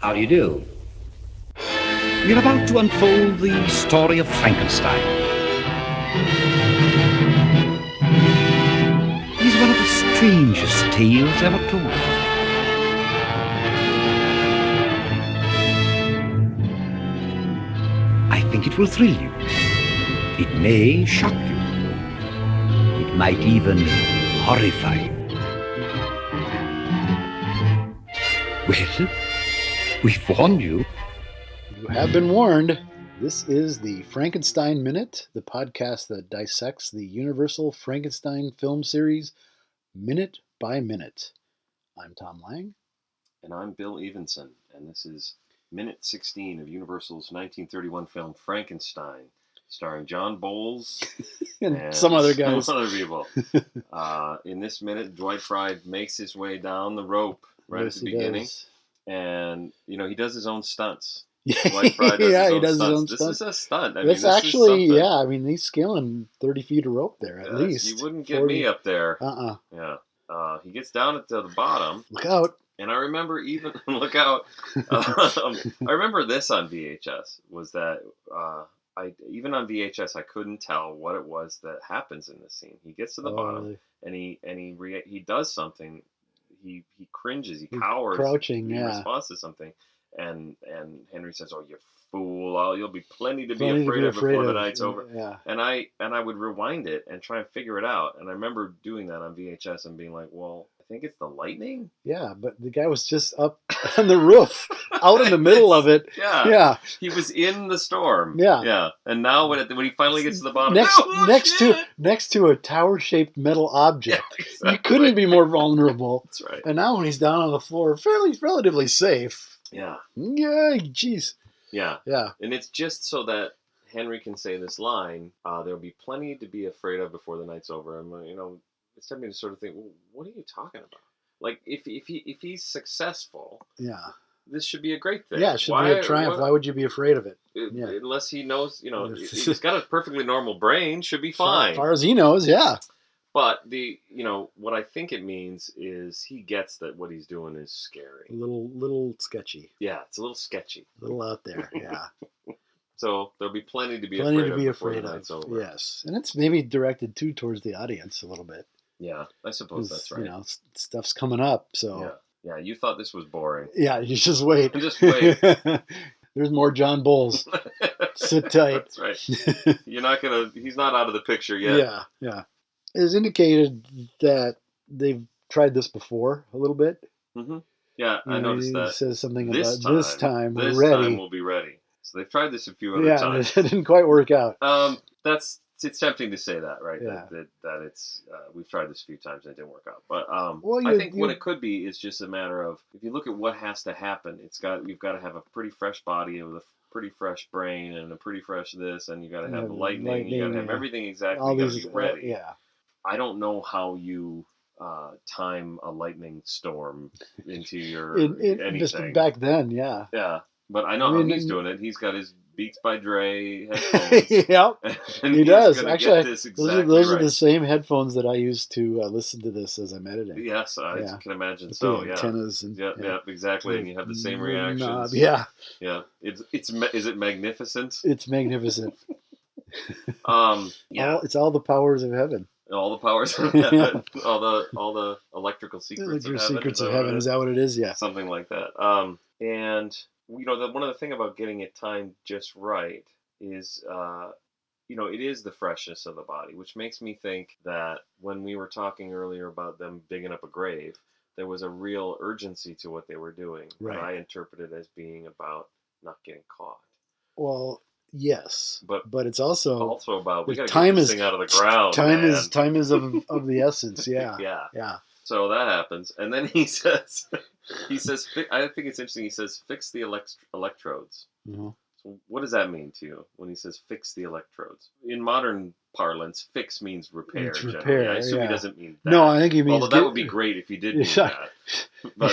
How do you do? We're about to unfold the story of Frankenstein. It is one of the strangest tales ever told. I think it will thrill you. It may shock you. It might even horrify you. Well, we've warned you. You have been warned. This is the Frankenstein Minute, the podcast that dissects the Universal Frankenstein film series minute by minute. I'm Tom Lang. And I'm Bill Evenson, and this is minute 16 of Universal's 1931 film Frankenstein, starring John Bowles and some other guys. Some other people. In this minute, Dwight Frye makes his way down the rope right at the beginning. And, he does his own stunts. Dwight Frye does his own stunts. This is a stunt. He's scaling 30 feet of rope there, at least. You wouldn't get me up there. Yeah. He gets down to the bottom. Look out. And I remember look out. I remember this on VHS, was that even on VHS, I couldn't tell what it was that happens in this scene. He gets to the bottom, and he does something. He cringes, he cowers, crouching, in response to something, and Henry says, "Oh, you fool! You'll be plenty to be afraid of before the night's over." Yeah. And I would rewind it and try and figure it out. And I remember doing that on VHS and being like, "Well, I think it's the lightning." Yeah, but the guy was just up on the roof, out in the middle of it. Yeah. He was in the storm. Yeah. And now when he finally gets to the bottom, next to a tower-shaped metal object, exactly. You couldn't be more vulnerable. That's right. And now when he's down on the floor, relatively safe. Yeah. Yeah. Jeez. Yeah. Yeah. And it's just so that Henry can say this line, "There'll be plenty to be afraid of before the night's over." And it's tempting to sort of think, well, what are you talking about? Like, if he's successful, this should be a great thing. Yeah, it should be a triumph. Why would you be afraid of it? Unless he knows, he's got a perfectly normal brain, should be fine. As far as he knows, yeah. But what I think it means is he gets that what he's doing is scary. A little sketchy. Yeah, it's a little sketchy. A little out there, yeah. So there'll be plenty to be afraid of before the night's over. Yes, and it's maybe directed towards the audience a little bit. Yeah, I suppose that's right. Stuff's coming up, so. Yeah, you thought this was boring. Yeah, you just wait. Just wait. There's more John Bowles. Sit tight. That's right. He's not out of the picture yet. Yeah. It's indicated that they've tried this before a little bit. Mm-hmm. Yeah, I noticed that. He says something this about this time we're ready. This time we'll be ready. So they've tried this a few other times. Yeah, it didn't quite work out. It's tempting to say that, right? Yeah. That it's we've tried this a few times and it didn't work out. But well, I think what it could be is just a matter of, if you look at what has to happen, we've got to have a pretty fresh body with a pretty fresh brain and a pretty fresh this, and you got to have lightning, you got to have everything exactly. All you got to these, be ready. Yeah. I don't know how you time a lightning storm into your anything. Just back then, yeah. Yeah, but I know how he's doing it. He's got his Beats by Dre headphones. Yep, he does. Actually, those are the right. same headphones that I use to listen to this as I'm editing. Yes, I can imagine. With so the yeah, antennas and exactly, and you have the same reactions. Yeah. Is it magnificent? It's magnificent. Yeah, it's all the powers of heaven. All the powers of heaven. all the electrical secrets of heaven. Is that what it is? Yeah, something like that. And one of the thing about getting it timed just right is, it is the freshness of the body, which makes me think that when we were talking earlier about them digging up a grave, there was a real urgency to what they were doing. Right. That I interpreted as being about not getting caught. Well, yes, but it's also about we got to get this thing out of the ground. Time is of the essence. Yeah. Yeah. So that happens, and then he says, I think it's interesting. He says, "Fix the electrodes." Mm-hmm. So what does that mean to you when he says "fix the electrodes"? In modern parlance, "fix" means repair. It's repair. I assume he doesn't mean that. No, I think he means. Although that would be great if he did mean that. But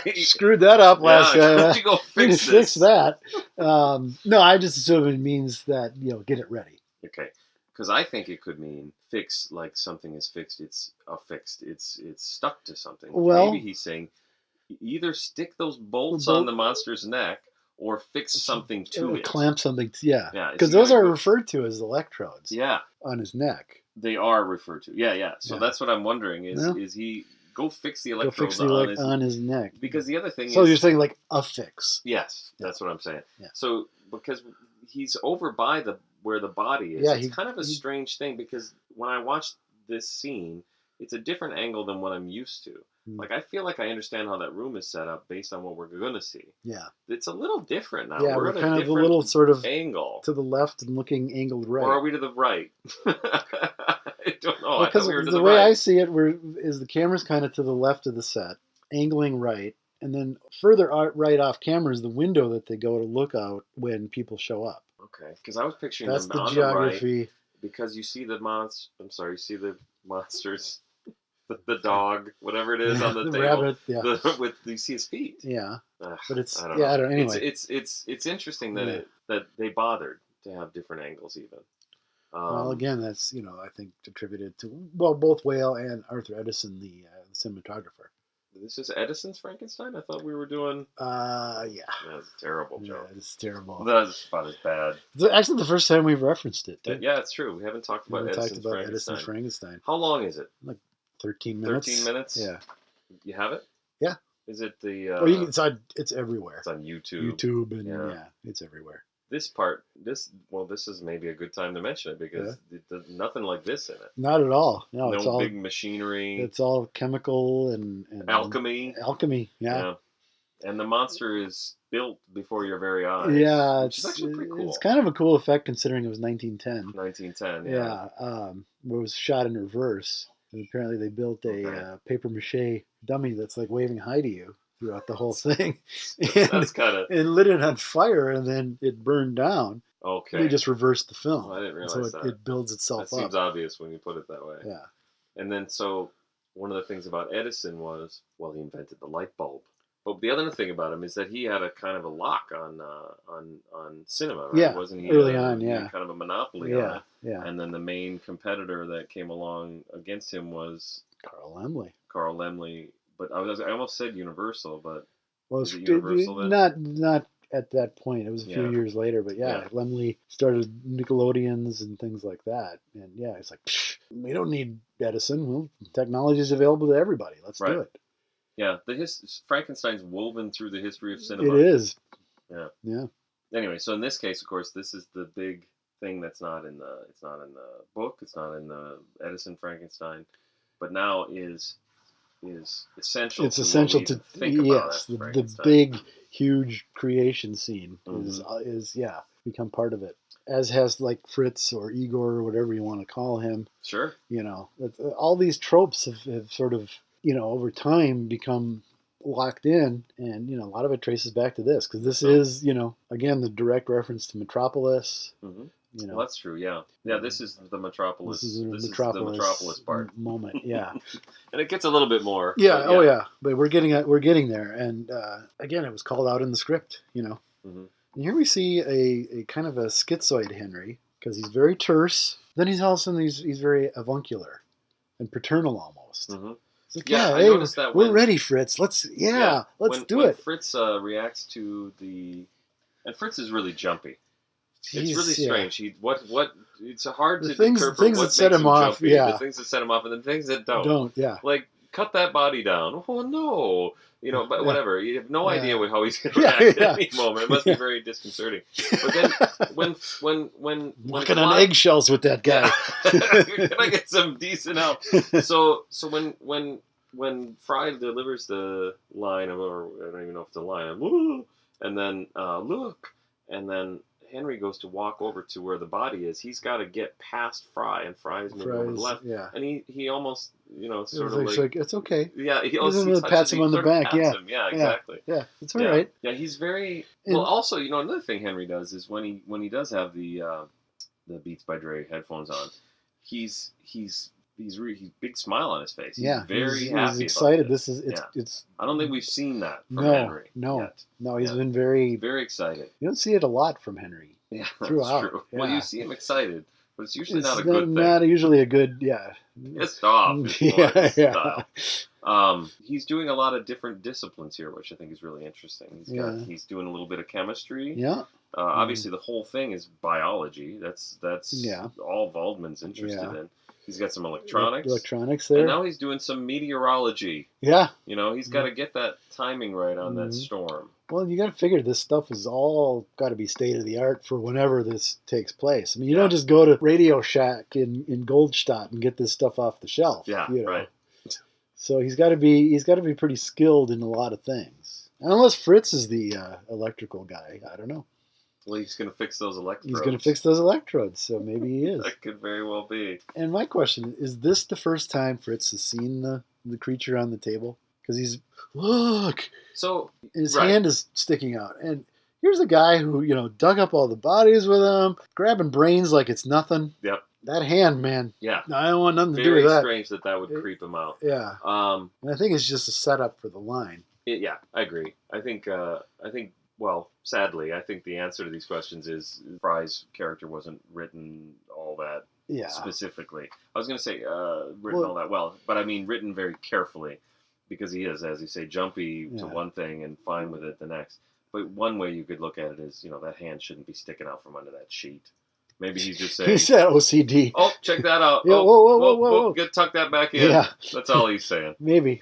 he screwed that up last time. Why don't you go fix this? Fix that. No, I just assume it means that get it ready. Okay. Because I think it could mean fix, like something is fixed. It's affixed. It's stuck to something. Well, maybe he's saying either stick those bolts Bolt- on the monster's neck or fix something to it. Clamp something. Yeah. Yeah, Because you those gotta are go- referred to as electrodes Yeah, on his neck. they are referred to. Yeah. So Yeah. that's what I'm wondering is Yeah. is he go fix the Go electrodes fix the on his on his neck. because the other thing So is you're saying like a fix. yes, Yeah. that's what I'm saying. Yeah. So because he's over by where the body is, Yeah, it's kind of a strange thing because when I watched this scene, it's a different angle than what I'm used to. Like I feel like I understand how that room is set up based on what we're going to see. Yeah. It's a little different now. Yeah, we're we're at a kind of a different little sort of angle. to the left and looking angled right. Or are we to the right? I don't know. Because I thought we were to the the way right. I see it, is the camera's kind of to the left of the set, angling right, and then further right off camera is the window that they go to look out when people show up. Okay, because I was picturing That's them the on geography. the right because you see the you see the monsters, the dog, whatever it is on the table, rabbit. Yeah, with you see his feet. yeah. Ugh, But it's I don't yeah. know. I don't. Anyway, It's interesting that Yeah. that they bothered to have different angles even. well, again, that's I think attributed to both Whale and Arthur Edison, the cinematographer. This is Edison's Frankenstein. I thought we were doing. Yeah. That's a terrible Yeah, joke. it's terrible. That's about as bad. It's actually the first time we've referenced it. Too. Yeah, it's true. We haven't talked about We Edison's talked about Frankenstein. Edison's Frankenstein. How long is it? 13 minutes. 13 minutes? Yeah. You have it? Yeah. Is it the? Well, it's everywhere. It's on YouTube. YouTube and Yeah. it's everywhere. This part, this is maybe a good time to mention it because there's nothing like this in it. Not at all. No, it's No all big machinery. it's all chemical and Alchemy. Alchemy, yeah. And the monster is built before your very eyes. Yeah, which is actually pretty cool. It's kind of a cool effect considering it was 1910. 1910. Yeah, it was shot in reverse. And apparently, they built a Okay. paper mache dummy that's like waving hi to you throughout the whole thing, That's kind of and lit it on fire, and then it burned down. okay. They just reversed the film, Oh, I didn't realize so that. it builds That itself seems up. obvious when you put it that way. Yeah, And then, so one of the things about Edison was, well, he invented the light bulb. But the other thing about him is that he had a kind of a lock on cinema, right? Yeah, Wasn't he? early on, he had yeah. kind of a monopoly on yeah, it. yeah. And then the main competitor that came along against him was Carl Laemmle. Carl Laemmle. But I almost said Universal, but Well, Is it Universal then? not at that point. It was a few Yeah. years later, but yeah, Laemmle started Nickelodeons and things like that. And yeah, it's like, we don't need Edison. Well, technology is available to everybody. Let's Right. do it. yeah, Frankenstein's woven through the history of cinema. It is. Yeah. Yeah. Anyway, so in this case, of course, this is the big thing it's not in the book, it's not in the Edison Frankenstein, but now is essential. It's to what essential we to think about yes, as the Frankenstein. big, huge creation scene Mhm. is become part of it. As has like Fritz or Igor or whatever you want to call him. Sure. All these tropes have sort of over time become locked in, and a lot of it traces back to this because this is again the direct reference to Metropolis. hmm You know, Well, that's true. Yeah. Yeah. This is the Metropolis. this is the the Metropolis, Metropolis part, moment. Yeah. and it gets a little bit more. Yeah, but oh yeah, but we're getting there, and again, it was called out in the script, Mhm. And here we see a kind of a schizoid Henry because he's very terse. Then he's all of a sudden he's very avuncular and paternal almost. Mhm. It's like, Yeah, I hey, noticed that we're when- ready, Fritz. Let's when, do when it. Fritz reacts to and Fritz is really jumpy. It's He's- really yeah. strange. It's hard The to things interpret what that set makes him off, jumpy. yeah. The things that set him off, and the things that don't. Don't, yeah. Like, cut that body down. Oh no, but Yeah. whatever. You have no Yeah. idea how he's going to Yeah, react yeah. at any moment. It must be very disconcerting. But then when Walking on Clyde- eggshells with that guy. Can I get some decent help? So when Fry delivers the line of, or I don't even know if it's a line of, "Woo," and then look, and then Henry goes to walk over to where the body is. He's got to get past Fry, and Fry is moving over to the left, yeah. and he almost sort It's of like it's okay. yeah, he Gives him he a touches- pats him he on the sort of back, pats yeah. him. Yeah, exactly. Yeah, it's all right. Yeah, he's very And- well. Also, another thing Henry does is when he does have the Beats by Dre headphones on, he's big smile on his face. He's very he's happy. excited. About this. It's I don't think we've seen that from No, Henry. no. yet. no. He's Yeah. been very. Very excited. You don't see it a lot from Henry. Yeah, Throughout, that's true. Well, yeah. you see him excited but it's usually It's not a good thing. not usually a good, yeah. Pissed off is more Yeah, his yeah. style. He's doing a lot of different disciplines here, which I think is really interesting. Yeah. He's doing a little bit of chemistry. Yeah. Obviously, the whole thing is biology. That's Yeah. all Waldman's interested Yeah. in. He's got some electronics. Electronics there. And now he's doing some meteorology. Yeah. You know, he's got to get that timing right on that Mhm. storm. Well, you got to figure this stuff is all got to be state of the art for whenever this takes place. I mean, you Yeah. don't just go to Radio Shack in Goldstadt and get this stuff off the shelf. Yeah, you know? right. So he's got to be pretty skilled in a lot of things. And unless Fritz is the electrical guy, I don't know. Well, he's going to fix those electrodes. He's going to fix those electrodes, so maybe he is. That could very well be. And my question is this the first time Fritz has seen the creature on the table? Because he's, look, So, his right. hand is sticking out. And here's a guy who, dug up all the bodies with him, grabbing brains like it's nothing. Yep. That hand, man, Yeah. I don't want nothing to do Very with that. strange that would creep him out. Yeah. And I think it's just a setup for the line. Yeah, I agree. I think, well, sadly, I think the answer to these questions is Fry's character wasn't written all that Yeah. specifically. I was going to say written Well- all that well, but I mean written very carefully because he is, as you say, jumpy to Yeah. one thing and fine with it the next. But one way you could look at it is, that hand shouldn't be sticking out from under that sheet. Maybe he's just saying, He said OCD. oh, check that out. Yeah, oh, whoa. tuck that back in. Yeah. That's all he's saying. Maybe.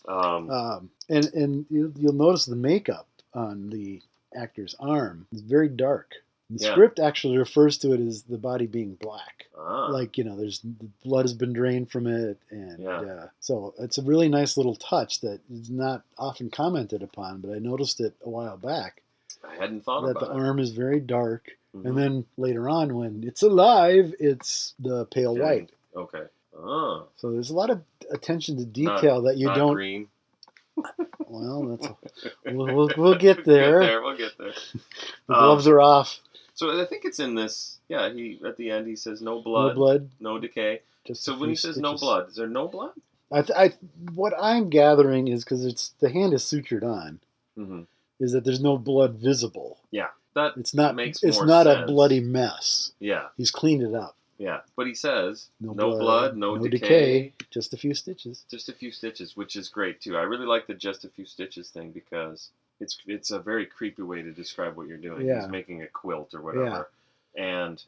Um, And you'll notice the makeup on the actor's arm is very dark. The Yeah. script actually refers to it as the body being black. ah, Like, there's the blood has been drained from it. And Yeah. so it's a really nice little touch that is not often commented upon, but I noticed it a while back. I hadn't thought That the about it. arm is very dark. Mhm. And then later on, when it's alive, it's the pale Yeah. white. Okay. Ah, So there's a lot of attention to detail that you not don't. green. Well, we'll get there. We'll get there. The gloves are off. So I think it's in this. Yeah, he at the end he says no No blood, blood. no decay. Just So a when he few says no stitches. blood, is there no blood? What I'm gathering is because the hand is sutured on, Mm-hmm. is that there's no blood visible. Yeah, that It's not. makes It's more not a sense. bloody mess. Yeah, He's cleaned it up. yeah. But he says No no blood, no decay, decay. Just a few stitches. just a few stitches, which is great too. I really like the just a few stitches thing because it's a very creepy way to describe what you're doing. Yeah. He's making a quilt or whatever, and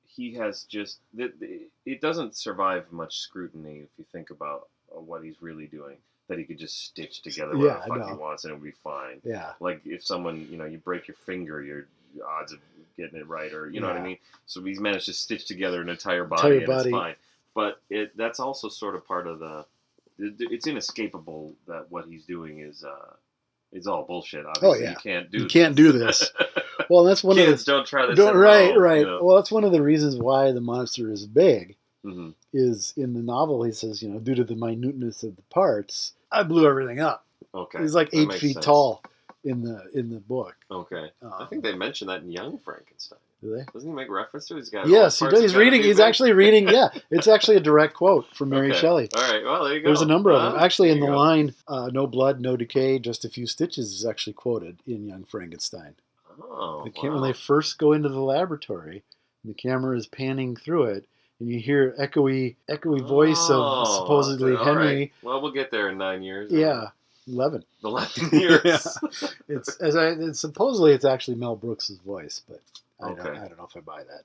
he has just it doesn't survive much scrutiny if you think about what he's really doing. That he could just stitch together whatever Yeah, the I fuck he know. wants and it would be fine. Yeah. Like if someone, you break your finger, your odds of getting it right, or you know what I Yeah. mean. So he's managed to stitch together an entire body, and body. it's fine. But that's also sort of part of it's inescapable that what he's doing is all bullshit. Obviously, yeah. you can't do. You can't do this. Well, that's one Kids of don't try this. the. at Right. home, Right. you know? Well, that's one of the reasons why the monster is big. Mhm. Is in the novel he says, due to the minuteness of the parts, I blew everything up. Okay. He's like that 8 makes feet sense. tall in the book. Okay. I think they mentioned that in Young Frankenstein. Do they? Doesn't he make reference to it? He's got Yes, he all does. parts He's gotta reading. be He's big? actually reading. Yeah, it's actually a direct quote from Mary Okay. Shelley. All right. Well, there you go. There's a number of them. Well, Actually, in there the you go. line, "No blood, no decay, just a few stitches" is actually quoted in Young Frankenstein. Oh, When wow. they first go into the laboratory, the camera is panning through it, and you hear echoey voice of supposedly all Henry. right. Well, we'll get there in 9 years. Yeah, 11. 11 years. Yeah. It's supposedly it's actually Mel Brooks's voice, but I Okay. don't know if I buy that.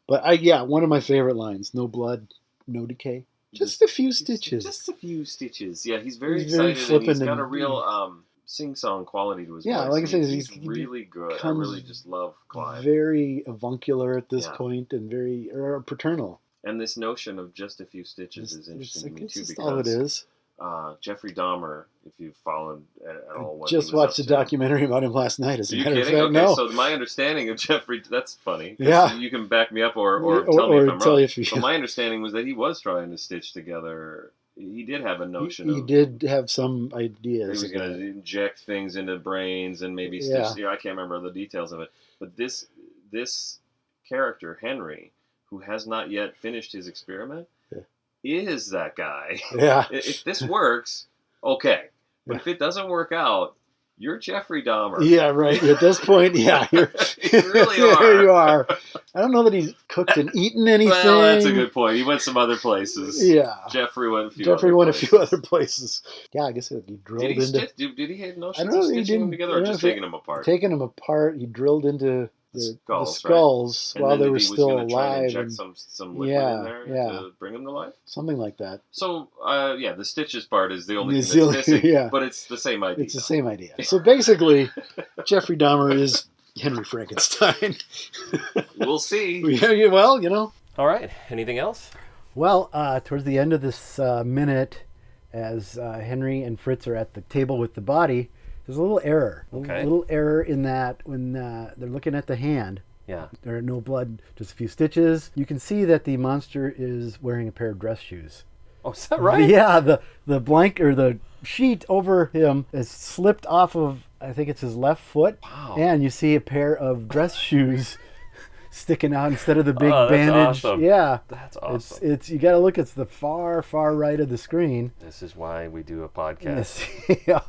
But one of my favorite lines: "No blood, no decay, just a few stitches." Just a few stitches. Yeah, he's very He's very excited and he's flippant got a and- real sing-song quality to his Yeah, voice. like I said, he's he's- really good. I comes really just love Clive. Very avuncular at this Yeah. point, and very paternal. And this notion of just a few stitches is interesting to me It's too just all it because is. Jeffrey Dahmer, if you've followed at all what Just he was watched a up to. documentary about him last night. As Are a you matter of kidding? fact, Okay, no. so my understanding of Jeffrey, that's funny. 'cause Yeah. You can back me up or Or- tell me or if I'm tell wrong. you if you- But my understanding was that he was trying to stitch together. He did have a notion He of did have some he ideas. was going to inject things into brains and maybe stitch. Yeah. I can't remember the details of it. But this character Henry, who has not yet finished his experiment, is that guy. Yeah. If this works, okay. But Yeah. if it doesn't work out, You're Jeffrey Dahmer. Yeah, right. At this point, yeah, You really are. Here you are. I don't know that he's cooked and eaten anything. Well, that's a good point. He went some other places. Yeah. Jeffrey went a few other places. Yeah, I guess he drilled did he into... Did he have I notions don't know of if he stitching them didn't- together I or don't just know if taking them apart? Taking them apart, he drilled into the Skulls, skulls right? while And they then were he was still gonna try and alive. inject And some liquid Yeah, in there yeah. to bring them to life. something like that. So, yeah, the stitches part is the only It's thing the that's only- missing, yeah. but it's the same idea. It's the same idea. So basically, Jeffrey Dahmer is Henry Frankenstein. We'll see. Yeah, well, All right. Anything else? Well, towards the end of this minute, as Henry and Fritz are at the table with the body, there's a little error. Okay. A little error in that when they're looking at the hand, Yeah. there are no blood, just a few stitches. You can see that the monster is wearing a pair of dress shoes. Oh, is that right? Yeah, the blanket or the sheet over him has slipped off of, I think it's his left foot. Wow. And you see a pair of dress shoes sticking out instead of the big Oh, that's bandage. awesome. Yeah. That's awesome. It's you got to look. It's the far right of the screen. This is why we do a podcast. Yeah.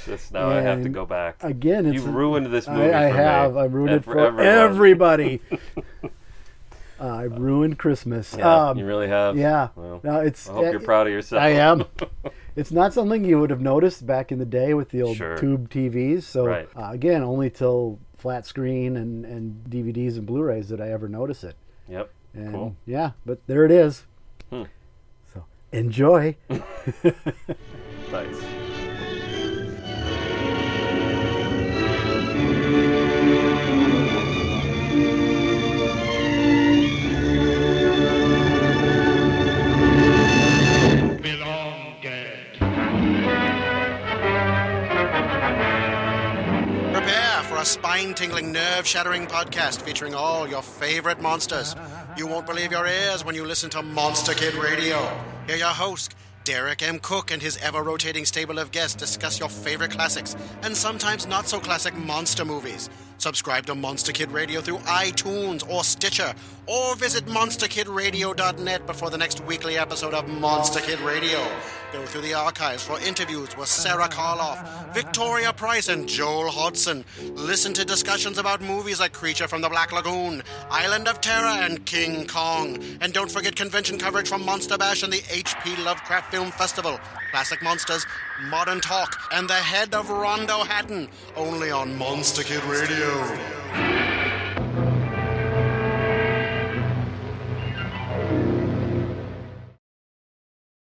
This now I have to And go back. Again, it's You've ruined this movie I for have. me. I've ruined And it for everyone. everybody. I've ruined Christmas. Yeah, you really have. Yeah. Well, No, it's. I hope you're proud of yourself. I am. It's not something you would have noticed back in the day with the old Sure. tube TVs. So Right. Again, only till flat screen and DVDs and Blu-rays did I ever notice it. Yep. And Cool. yeah, but there it is. Hmm. So enjoy. Nice. Prepare for a spine-tingling, nerve-shattering podcast featuring all your favorite monsters. You won't believe your ears when you listen to Monster Kid Radio. Hear your host, Derek M. Cook, and his ever-rotating stable of guests discuss your favorite classics and sometimes not-so-classic monster movies. Subscribe to Monster Kid Radio through iTunes or Stitcher, or visit monsterkidradio.net before the next weekly episode of Monster Kid Radio. Go through the archives for interviews with Sarah Karloff, Victoria Price, and Joel Hodgson. Listen to discussions about movies like Creature from the Black Lagoon, Island of Terror, and King Kong. And don't forget convention coverage from Monster Bash and the H.P. Lovecraft Film Festival, Classic Monsters, Modern Talk, and the Head of Rondo Hatton, only on Monster Kid Radio.